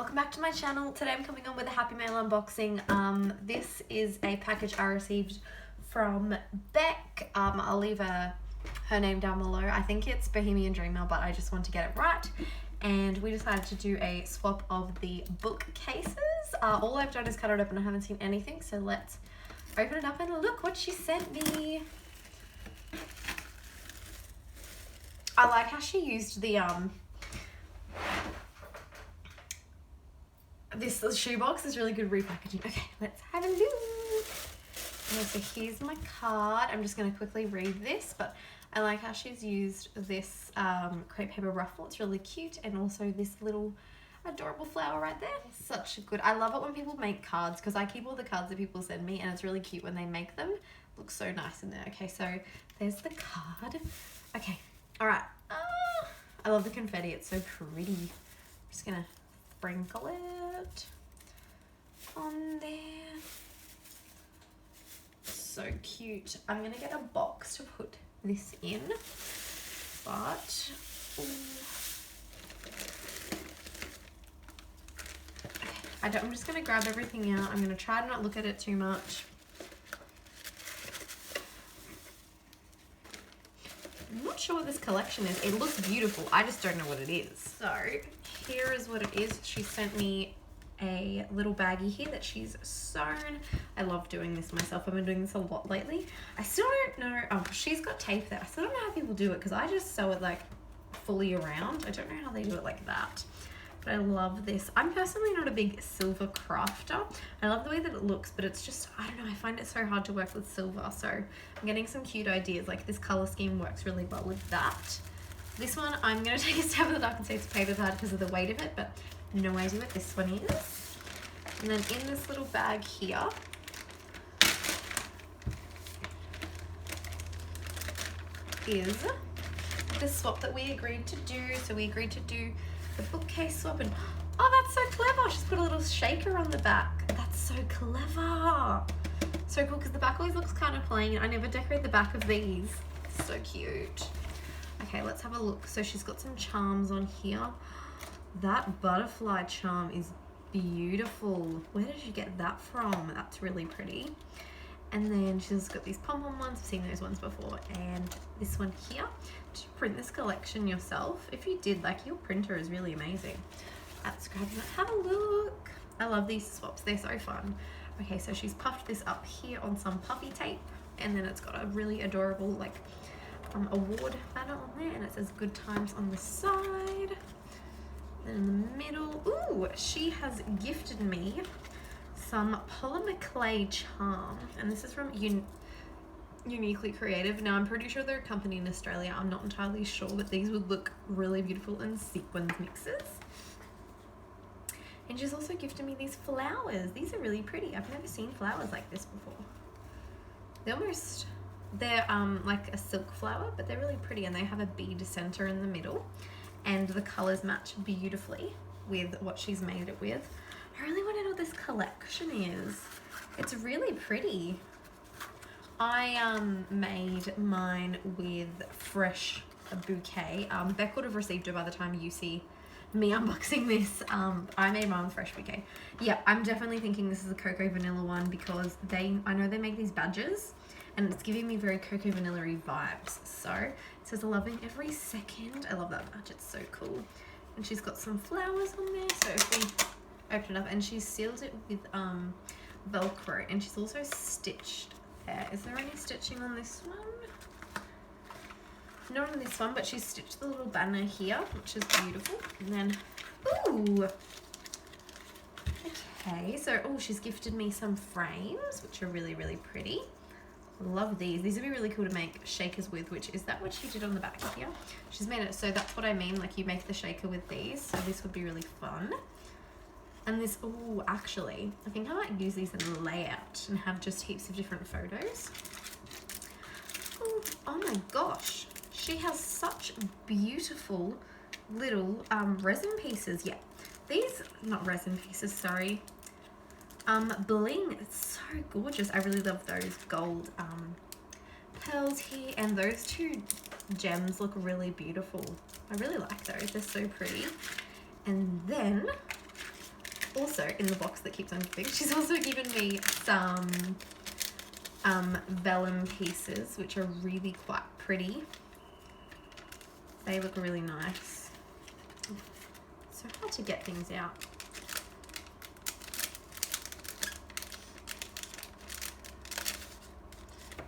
welcome back to my channel. Today I'm coming on with a Happy Mail unboxing. This is a package I received from Beck. I'll leave her name down below. I think it's Bohemian Dream Mail, but I just want to get it right. And we decided to do a swap of the bookcases. All I've done is cut it open. I haven't seen anything, so let's open it up and look what she sent me. I like how she used the this shoebox is really good repackaging. Okay, let's have a look. Okay, so here's my card. I'm just going to quickly read this, but I like how she's used this crepe paper ruffle. It's really cute, and also this little adorable flower right there. Such a good. I love it when people make cards because I keep all the cards that people send me, and it's really cute when they make them. Looks so nice in there. Okay, so there's the card. Okay, all right. I love the confetti. It's so pretty. I'm just gonna sprinkle it on there. So cute. I'm gonna get a box to put this in, but okay, I'm just gonna grab everything out. I'm gonna try to not look at it too much. I'm not sure what this collection is. It looks beautiful. I just don't know what it is. So here is what it is. She sent me a little baggie here that she's sewn. I love doing this myself. I've been doing this a lot lately. I still don't know. Oh, she's got tape there. I still don't know how people do it because I just sew it like fully around. I don't know how they do it like that. But I love this. I'm personally not a big silver crafter. I love the way that it looks, but it's just, I don't know, I find it so hard to work with silver. So I'm getting some cute ideas. Like this color scheme works really well with that. This one, I'm going to take a stab in the dark and say it's paper pad because of the weight of it, but no idea what this one is. And then in this little bag here is the swap that we agreed to do. So we agreed to do the bookcase swap, and oh, that's so clever. She's put a little shaker on the back. That's so clever. So cool because the back always looks kind of plain. I never decorate the back of these. So cute. Okay, let's have a look. So she's got some charms on here. That butterfly charm is beautiful. Where did you get that from? That's really pretty. And then she's got these pom-pom ones. I've seen those ones before. And this one here. Did you print this collection yourself? If you did, like, your printer is really amazing. Let's grab that. Have a look. I love these swaps. They're so fun. Okay, so she's puffed this up here on some puffy tape. And then it's got a really adorable, like, award banner on there. And it says good times on the side. Then in the middle, ooh, she has gifted me some polymer clay charm, and this is from Uniquely Creative. Now I'm pretty sure they're a company in Australia. I'm not entirely sure, but these would look really beautiful in sequins mixes. And she's also gifted me these flowers. These are really pretty. I've never seen flowers like this before. They're like a silk flower, but they're really pretty, and they have a bead center in the middle, and the colors match beautifully with what she's made it with. I really want to know what this collection is. It's really pretty. I made mine with Fresh Bouquet. Beck would have received it by the time you see me unboxing this. I made mine with Fresh Bouquet. Yeah, I'm definitely thinking this is a Cocoa Vanilla one because I know they make these badges, and it's giving me very Cocoa Vanilla-y vibes. So it says loving every second. I love that badge. It's so cool. And she's got some flowers on there. So if we open it up, and she sealed it with Velcro, and she's also stitched there. Is there any stitching on this one? Not on this one, but she's stitched the little banner here, which is beautiful. And then, ooh, okay, so she's gifted me some frames, which are really, really pretty. Love these. These would be really cool to make shakers with, which is that what she did on the back here. She's made it so that's what I mean, like you make the shaker with these, so this would be really fun. And this, oh, actually, I think I might use these in layout and have just heaps of different photos. Ooh, oh my gosh. She has such beautiful little resin pieces. Yeah, these, not resin pieces, sorry. Bling. It's so gorgeous. I really love those gold pearls here, and those two gems look really beautiful. I really like those. They're so pretty. And then also, in the box that keeps on giving, she's also given me some vellum pieces, which are really quite pretty. They look really nice. It's so hard to get things out.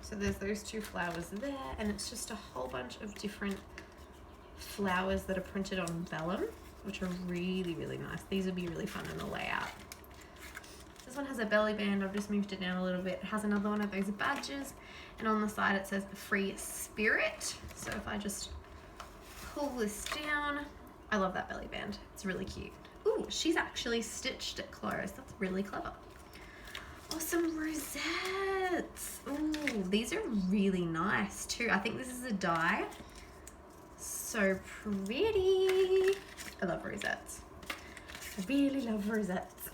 So there's those two flowers there, and it's just a whole bunch of different flowers that are printed on vellum, which are really, really nice. These would be really fun in the layout. This one has a belly band. I've just moved it down a little bit. It has another one of those badges, and on the side it says Free Spirit. So if I just pull this down, I love that belly band. It's really cute. Ooh, she's actually stitched it closed. That's really clever. Oh, some rosettes. Ooh, these are really nice too. I think this is a die. So pretty. I love rosettes. I really love rosettes.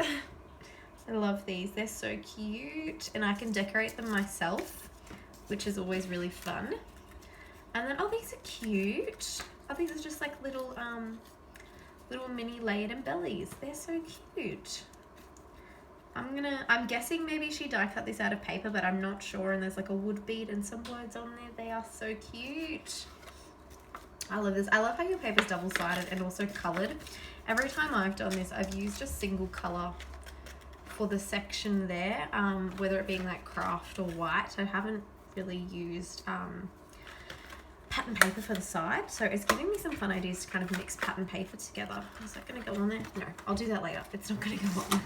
I love these. They're so cute, and I can decorate them myself, which is always really fun. And then, oh, these are cute. Oh, these are just like little mini layered embellies. They're so cute. I'm guessing maybe she die cut this out of paper, but I'm not sure. And there's like a wood bead and some words on there. They are so cute. I love this. I love how your paper's double-sided and also colored. Every time I've done this, I've used a single color for the section there, whether it being like craft or white. I haven't really used pattern paper for the side, so it's giving me some fun ideas to kind of mix pattern paper together. Is that going to go on there? No, I'll do that later. It's not going to go on.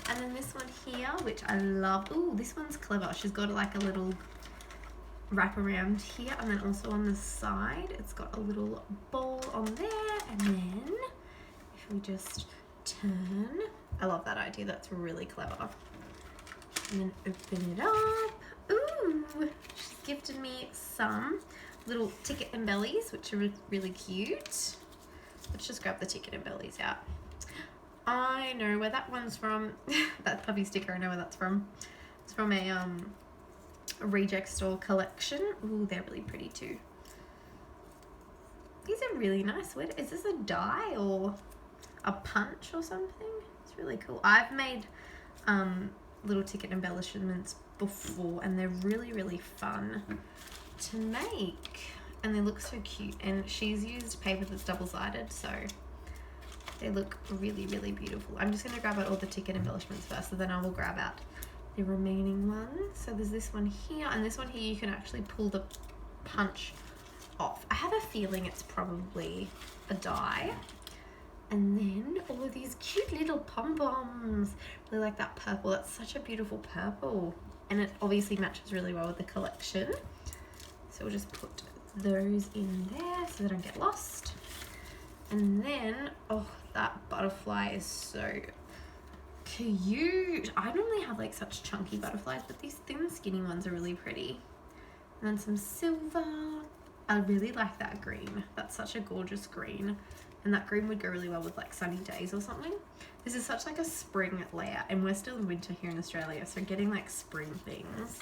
And then this one here, which I love. Ooh, this one's clever. She's got like a little wrap around here, and then also on the side it's got a little bowl on there, and then if we just turn, I love that idea. That's really clever. And then open it up. Ooh, she's gifted me some little ticket embellies, which are really cute. Let's just grab the ticket embellies out. I know where that one's from. That puppy sticker, I know where that's from. It's from a reject store collection. Ooh, they're really pretty too. These are really nice. Is this a die or a punch or something? It's really cool. I've made little ticket embellishments before, and they're really fun to make, and they look so cute. And she's used paper that's double-sided, so they look really beautiful. I'm just going to grab out all the ticket embellishments first, so then I will grab out the remaining ones. So there's this one here, and this one here you can actually pull the punch off. I have a feeling it's probably a die. And then all of these cute little pom-poms. Really like that purple. That's such a beautiful purple, and it obviously matches really well with the collection. So we'll just put those in there so they don't get lost. And then, oh, that butterfly is so cute. I normally have like such chunky butterflies, but these thin skinny ones are really pretty. And then some silver. I really like that green. That's such a gorgeous green, and that green would go really well with like sunny days or something. This is such like a spring layout, and we're still in winter here in Australia, so getting like spring things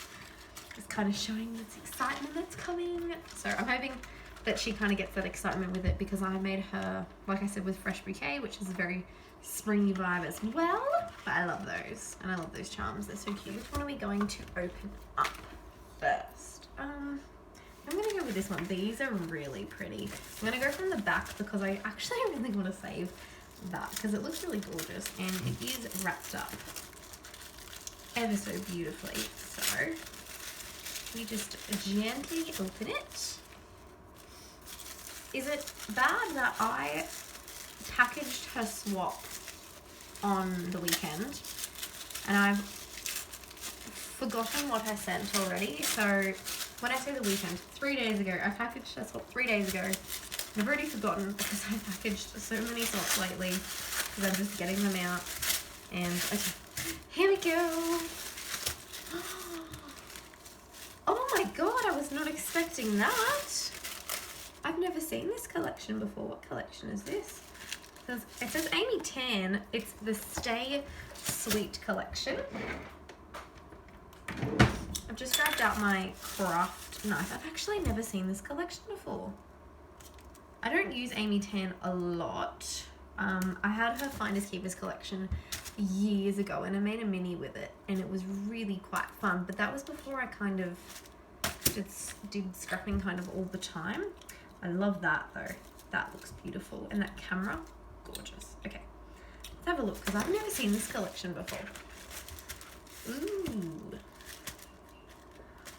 is kind of showing this excitement that's coming. So I'm hoping that she kind of gets that excitement with it, because I made her, like I said, with Fresh Bouquet, which is a very springy vibe as well. But I love those, and I love those charms. They're so cute. Which one are we going to open up first? I'm going to go with this one. These are really pretty. I'm going to go from the back, because I actually really want to save that, because it looks really gorgeous, and it is wrapped up ever so beautifully. So we just gently open it. Is it bad that I packaged her swap on the weekend and I've forgotten what I sent already? So when I say the weekend, 3 days ago, I packaged her swap 3 days ago. I've already forgotten, because I packaged so many swaps lately, because I'm just getting them out. And okay, here we go. Oh my god, I was not expecting that. I've never seen this collection before. What collection is this? It says Amy Tan. It's the Stay Sweet collection. I've just grabbed out my craft knife. I've actually never seen this collection before. I don't use Amy Tan a lot. I had her Finders Keepers collection years ago and I made a mini with it and it was really quite fun, but that was before I kind of just did scrapping kind of all the time. I love that though. That looks beautiful. And that camera, gorgeous. Okay, let's have a look because I've never seen this collection before. Ooh.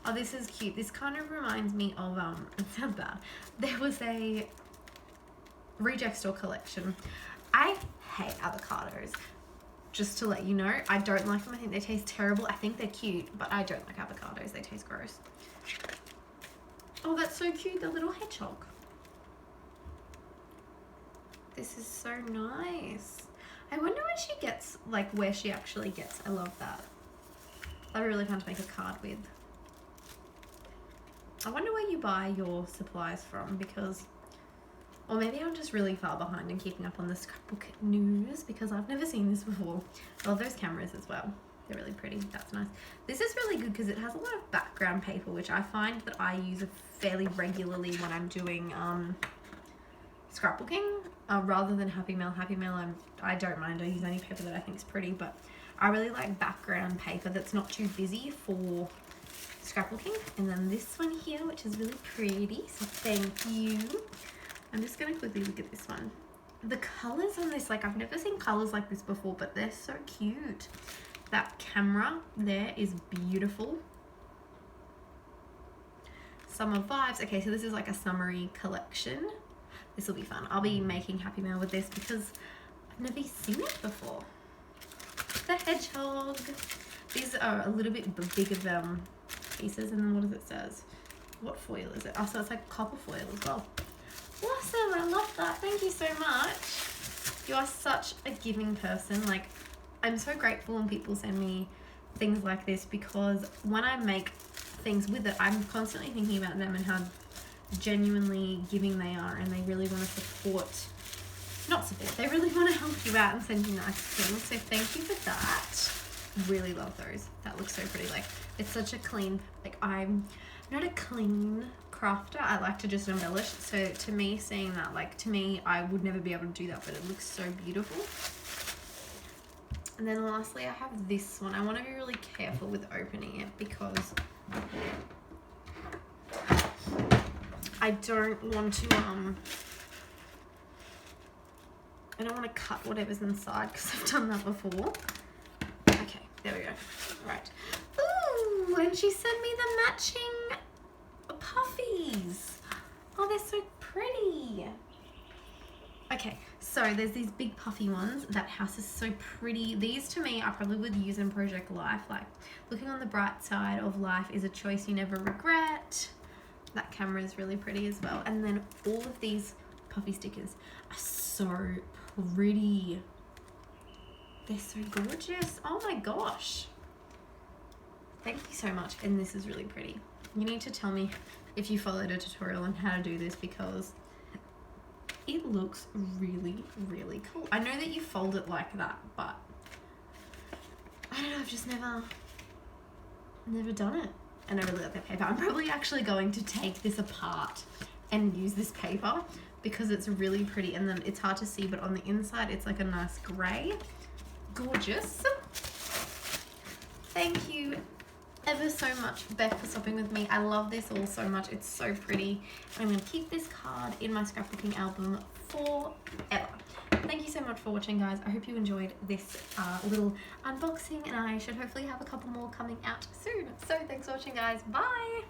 Oh, this is cute. This kind of reminds me of, it's not bad. There was a reject store collection. I hate avocados. Just to let you know, I don't like them. I think they taste terrible. I think they're cute, but I don't like avocados. They taste gross. Oh, that's so cute, the little hedgehog. This is so nice. I wonder where she gets, like where she actually gets. I love that. That'd be really fun to make a card with. I wonder where you buy your supplies from because, or maybe I'm just really far behind in keeping up on the scrapbook news because I've never seen this before. I love those cameras as well. They're really pretty. That's nice. This is really good because it has a lot of background paper, which I find that I use fairly regularly when I'm doing scrapbooking. Rather than Happy Mail. Happy Mail, I don't mind. I use any paper that I think is pretty, but I really like background paper that's not too busy for scrapbooking. And then this one here, which is really pretty. So thank you. I'm just going to quickly look at this one. The colors on this, like I've never seen colors like this before, but they're so cute. That camera there is beautiful. Summer vibes. Okay, so this is like a summery collection. This will be fun. I'll be making Happy Mail with this because I've never seen it before. The hedgehog. These are a little bit bigger pieces, and then what does it says? What foil is it? Oh, so it's like copper foil as well. Awesome, I love that. Thank you so much. You are such a giving person. Like, I'm so grateful when people send me things like this because when I make things with it, I'm constantly thinking about them and how genuinely giving they are, and they really want to they really want to help you out and send you nice things. So thank you for that. Really love those. That looks so pretty. Like, it's such a clean, like I'm not a clean crafter. I like to just embellish. So to me, seeing that, like to me, I would never be able to do that, but it looks so beautiful. And then lastly, I have this one. I want to be really careful with opening it because I don't want to I don't want to cut whatever's inside because I've done that before. Okay, there we go. Right. Ooh, and she sent me the matching puffies. Oh, they're so pretty. Okay, so there's these big puffy ones. That house is so pretty. These to me I probably would use in Project Life. Like, looking on the bright side of life is a choice you never regret. That camera is really pretty as well. And then all of these puffy stickers are so pretty. They're so gorgeous. Oh my gosh. Thank you so much. And this is really pretty. You need to tell me if you followed a tutorial on how to do this because it looks really, really cool. I know that you fold it like that, but I don't know, I've just never done it. And I really like that paper. I'm probably actually going to take this apart and use this paper because it's really pretty, and then it's hard to see, but on the inside it's like a nice grey. Gorgeous. Thank you ever so much, Beth, for stopping with me. I love this all so much. It's so pretty. I'm going to keep this card in my scrapbooking album forever. Thank you so much for watching, guys. I hope you enjoyed this little unboxing, and I should hopefully have a couple more coming out soon. So thanks for watching, guys. Bye.